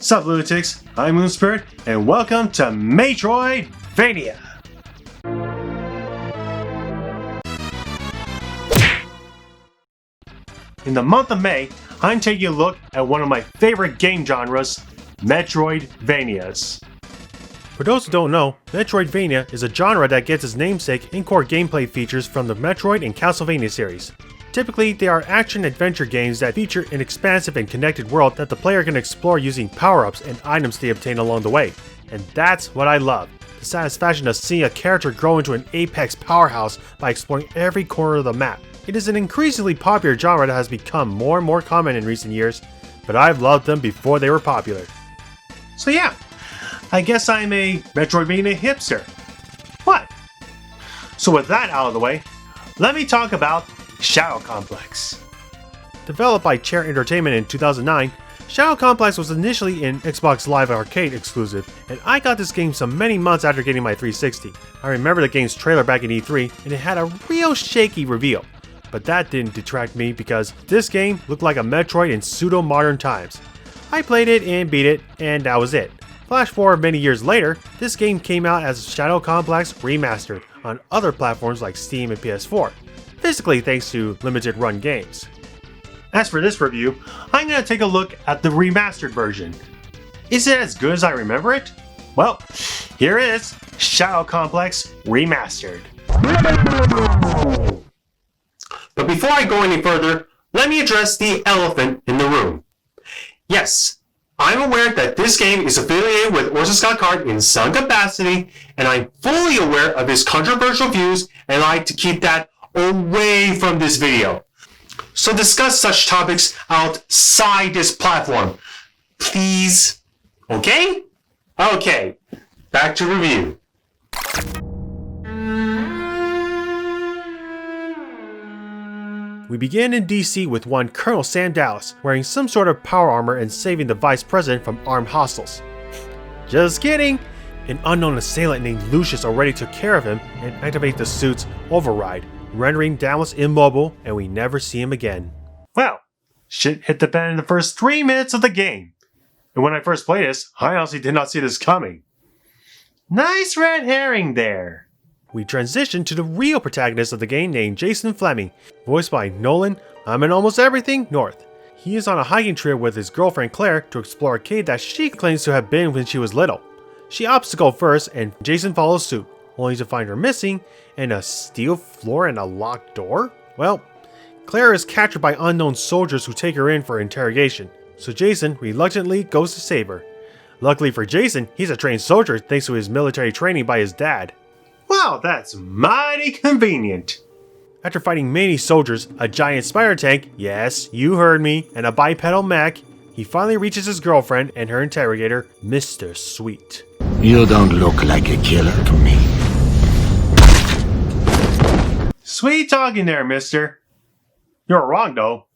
Sup lunatics, I'm Moonspirit, and welcome to Maytroidvania! In the month of May, I'm taking a look at one of my favorite game genres, Metroidvanias. For those who don't know, Metroidvania is a genre that gets its namesake in core gameplay features from the Metroid and Castlevania series. Typically, they are action-adventure games that feature an expansive and connected world that the player can explore using power-ups and items they obtain along the way. And that's what I love, the satisfaction of seeing a character grow into an apex powerhouse by exploring every corner of the map. It is an increasingly popular genre that has become more and more common in recent years, but I've loved them before they were popular. So yeah, I guess I'm a Metroidvania hipster. What? So with that out of the way, let me talk about Shadow Complex. Developed by Chair Entertainment in 2009, Shadow Complex was initially an Xbox Live Arcade exclusive, and I got this game some many months after getting my 360. I remember the game's trailer back in E3, and it had a real shaky reveal. But that didn't detract me because this game looked like a Metroid in pseudo-modern times. I played it and beat it, and that was it. Flash forward many years later, this game came out as Shadow Complex Remastered on other platforms like Steam and PS4. Physically thanks to limited run games. As for this review, I'm going to take a look at the remastered version. Is it as good as I remember it? Well, here is Shadow Complex Remastered. But before I go any further, let me address the elephant in the room. Yes, I'm aware that this game is affiliated with Orson Scott Card in some capacity, and I'm fully aware of his controversial views and I like to keep that away from this video. So discuss such topics outside this platform, please. Okay? Okay, back to review. We begin in DC with one Colonel Sam Dallas, wearing some sort of power armor and saving the Vice President from armed hostiles. Just kidding! An unknown assailant named Lucius already took care of him and activated the suit's override, rendering Dallas immobile, and we never see him again. Well, shit hit the fan in the first 3 minutes of the game. And when I first played this, I honestly did not see this coming. Nice red herring there. We transition to the real protagonist of the game named Jason Fleming, voiced by Nolan I'm in Almost Everything North. He is on a hiking trip with his girlfriend Claire to explore a cave that she claims to have been when she was little. She opts to go first and Jason follows suit, only to find her missing and a steel floor and a locked door? Well, Claire is captured by unknown soldiers who take her in for interrogation, so Jason reluctantly goes to save her. Luckily for Jason, he's a trained soldier thanks to his military training by his dad. Wow, that's mighty convenient. After fighting many soldiers, a giant spider tank, yes, you heard me, and a bipedal mech, he finally reaches his girlfriend and her interrogator, Mr. Sweet. You don't look like a killer to me. Sweet talking there, mister. You're wrong, though.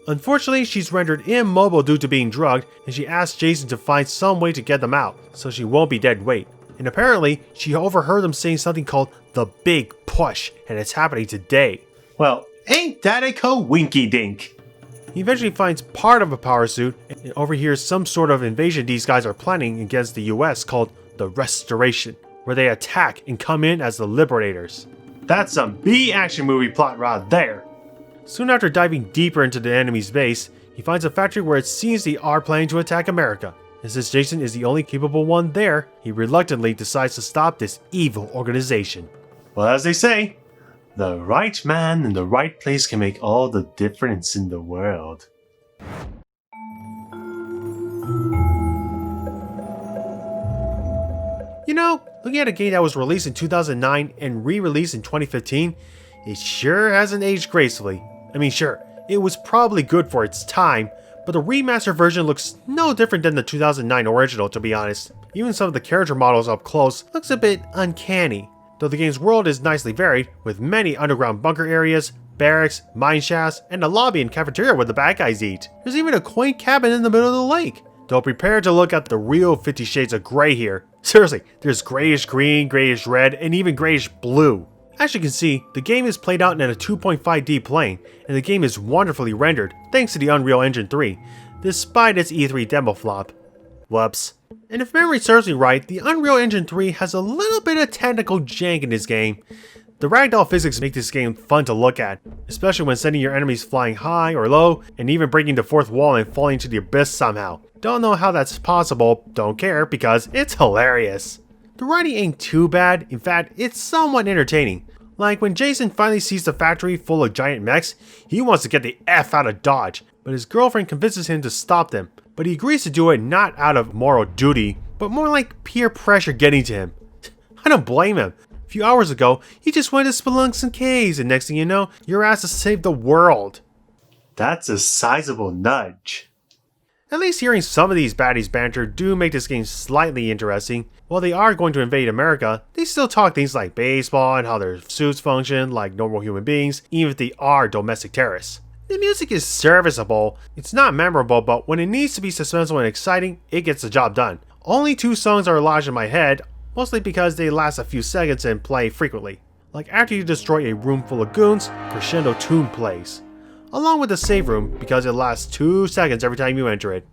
Unfortunately, she's rendered immobile due to being drugged, and she asks Jason to find some way to get them out, so she won't be dead weight. And apparently, she overheard them saying something called the Big Push, and it's happening today. Well, ain't that a co-winky-dink? He eventually finds part of a power suit and overhears some sort of invasion these guys are planning against the US called the Restoration, where they attack and come in as the Liberators. That's some B-action movie plot right there. Soon after diving deeper into the enemy's base, he finds a factory where it seems they are planning to attack America. And since Jason is the only capable one there, he reluctantly decides to stop this evil organization. Well, as they say, the right man in the right place can make all the difference in the world. You know, looking at a game that was released in 2009 and re-released in 2015, it sure hasn't aged gracefully. I mean, sure, it was probably good for its time, but the remastered version looks no different than the 2009 original, to be honest. Even some of the character models up close looks a bit uncanny, though the game's world is nicely varied, with many underground bunker areas, barracks, mine shafts, and a lobby and cafeteria where the bad guys eat. There's even a quaint cabin in the middle of the lake. Though prepare to look at the real 50 Shades of Grey here. Seriously, there's grayish green, grayish red, and even grayish blue. As you can see, the game is played out in a 2.5D plane, and the game is wonderfully rendered thanks to the Unreal Engine 3, despite its E3 demo flop. Whoops. And if memory serves me right, the Unreal Engine 3 has a little bit of technical jank in this game. The ragdoll physics make this game fun to look at, especially when sending your enemies flying high or low, and even breaking the fourth wall and falling into the abyss somehow. Don't know how that's possible, don't care, because it's hilarious. The writing ain't too bad, in fact, it's somewhat entertaining. Like when Jason finally sees the factory full of giant mechs, he wants to get the F out of Dodge, but his girlfriend convinces him to stop them. But he agrees to do it not out of moral duty, but more like peer pressure getting to him. I don't blame him. A few hours ago, he just went to spelunk some caves, and next thing you know, you're asked to save the world. That's a sizable nudge. At least hearing some of these baddies banter do make this game slightly interesting. While they are going to invade America, they still talk things like baseball and how their suits function like normal human beings, even if they are domestic terrorists. The music is serviceable. It's not memorable, but when it needs to be suspenseful and exciting, it gets the job done. Only 2 songs are lodged in my head, mostly because they last a few seconds and play frequently. Like after you destroy a room full of goons, crescendo tune plays. Along with the save room, because it lasts 2 seconds every time you enter it.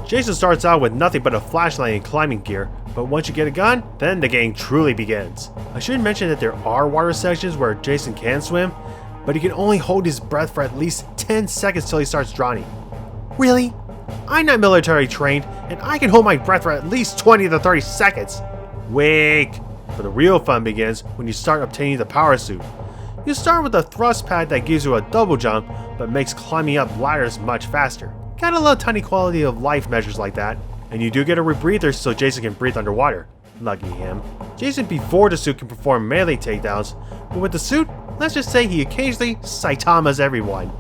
Jason starts out with nothing but a flashlight and climbing gear, but once you get a gun, then the game truly begins. I should mention that there are water sections where Jason can swim, but he can only hold his breath for at least 10 seconds till he starts drowning. Really? I'm not military trained, and I can hold my breath for at least 20 to 30 seconds. Wait. But the real fun begins when you start obtaining the power suit. You start with a thrust pad that gives you a double jump, but makes climbing up ladders much faster. Gotta love tiny quality of life measures like that. And you do get a rebreather so Jason can breathe underwater. Lucky him. Jason before the suit can perform melee takedowns, but with the suit, let's just say he occasionally Saitamas everyone.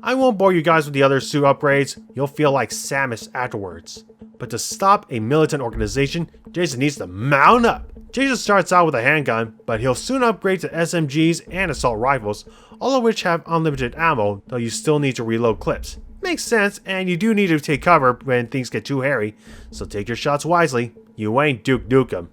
I won't bore you guys with the other suit upgrades, you'll feel like Samus afterwards. But to stop a militant organization, Jason needs to mount up. Jason starts out with a handgun, but he'll soon upgrade to SMGs and assault rifles, all of which have unlimited ammo, though you still need to reload clips. Makes sense, and you do need to take cover when things get too hairy, so take your shots wisely. You ain't Duke Nukem.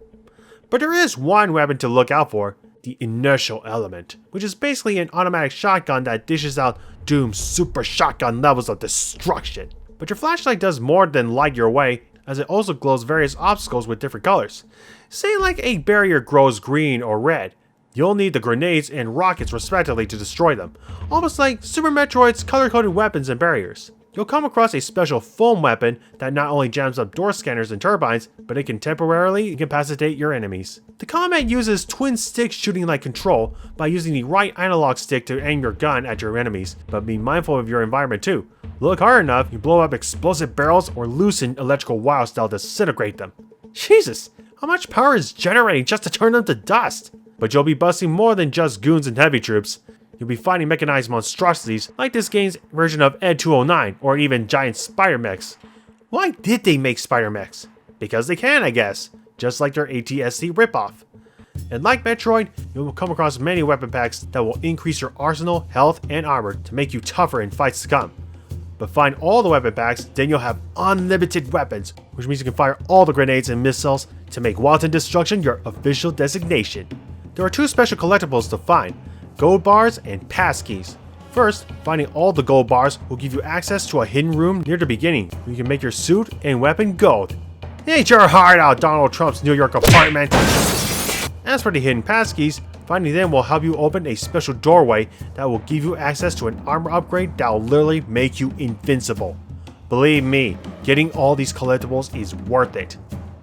But there is one weapon to look out for, the inertial element, which is basically an automatic shotgun that dishes out Doom's super shotgun levels of destruction. But your flashlight does more than light your way, as it also glows various obstacles with different colors. Say like a barrier grows green or red. You'll need the grenades and rockets respectively to destroy them, almost like Super Metroid's color-coded weapons and barriers. You'll come across a special foam weapon that not only jams up door scanners and turbines, but it can temporarily incapacitate your enemies. The combat uses twin stick shooting like control by using the right analog stick to aim your gun at your enemies, but be mindful of your environment too. Look hard enough, you blow up explosive barrels or loosen electrical wires that'll disintegrate them. Jesus, how much power is generating just to turn them to dust? But you'll be busting more than just goons and heavy troops. You'll be fighting mechanized monstrosities like this game's version of Ed 209 or even giant spider mechs. Why did they make spider mechs? Because they can, I guess, just like their ATST ripoff. And like Metroid, you will come across many weapon packs that will increase your arsenal, health, and armor to make you tougher in fights to come. But find all the weapon packs, then you'll have unlimited weapons, which means you can fire all the grenades and missiles to make wanton destruction your official designation. There are 2 special collectibles to find, gold bars and passkeys. First, finding all the gold bars will give you access to a hidden room near the beginning, where you can make your suit and weapon gold. Ain't your heart out, Donald Trump's New York apartment! As for the hidden passkeys, finding them will help you open a special doorway that will give you access to an armor upgrade that will literally make you invincible. Believe me, getting all these collectibles is worth it.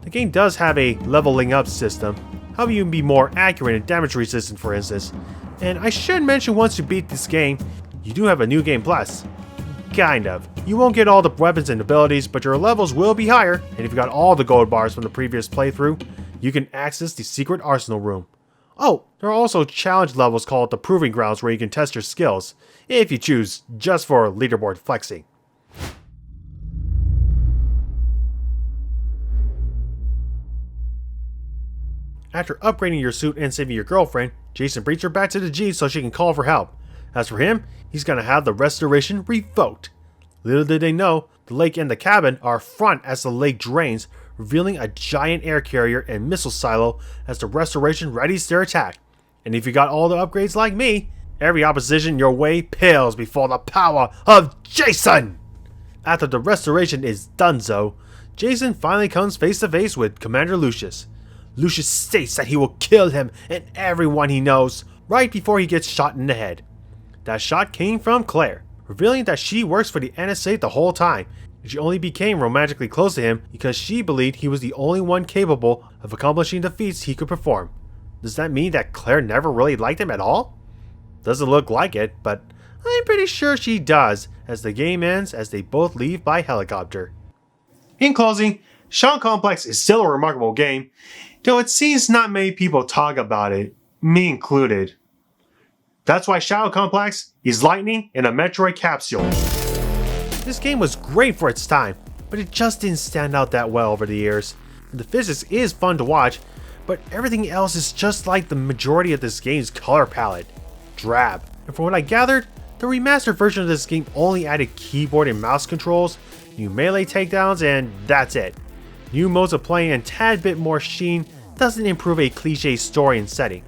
The game does have a leveling up system, help you be more accurate and damage resistant for instance. And I should mention once you beat this game, you do have a new game plus. Kind of. You won't get all the weapons and abilities, but your levels will be higher, and if you got all the gold bars from the previous playthrough, you can access the secret arsenal room. Oh, there are also challenge levels called the Proving Grounds where you can test your skills, if you choose, just for leaderboard flexing. After upgrading your suit and saving your girlfriend, Jason brings her back to the G so she can call for help. As for him, he's gonna have the restoration revoked. Little did they know, the lake and the cabin are front as the lake drains, revealing a giant air carrier and missile silo as the restoration readies their attack. And if you got all the upgrades like me, every opposition your way pales before the power of Jason! After the restoration is donezo, Jason finally comes face to face with Commander Lucius. Lucius states that he will kill him and everyone he knows right before he gets shot in the head. That shot came from Claire, revealing that she works for the NSA the whole time, and she only became romantically close to him because she believed he was the only one capable of accomplishing the feats he could perform. Does that mean that Claire never really liked him at all? Doesn't look like it, but I'm pretty sure she does, as the game ends as they both leave by helicopter. In closing, Shadow Complex is still a remarkable game, though it seems not many people talk about it, me included. That's why Shadow Complex is lightning in a Metroid capsule. This game was great for its time, but it just didn't stand out that well over the years. The physics is fun to watch, but everything else is just like the majority of this game's color palette. Drab. And from what I gathered, the remastered version of this game only added keyboard and mouse controls, new melee takedowns, and that's it. New modes of playing and tad bit more sheen doesn't improve a cliche story and setting.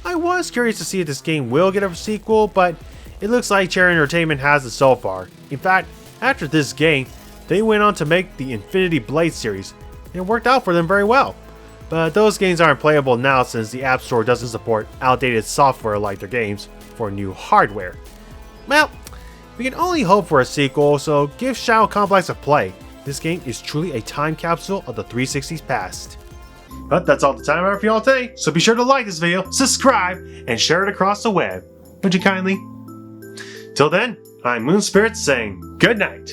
I was curious to see if this game will get a sequel, but it looks like Cherry Entertainment has it so far. In fact, after this game, they went on to make the Infinity Blade series, and it worked out for them very well. But those games aren't playable now since the App Store doesn't support outdated software like their games for new hardware. Well, we can only hope for a sequel, so give Shadow Complex a play. This game is truly a time capsule of the 360's past. But that's all the time I have for y'all today, so be sure to like this video, subscribe, and share it across the web. Would you kindly? Till then, I'm Moon Spirit saying good night.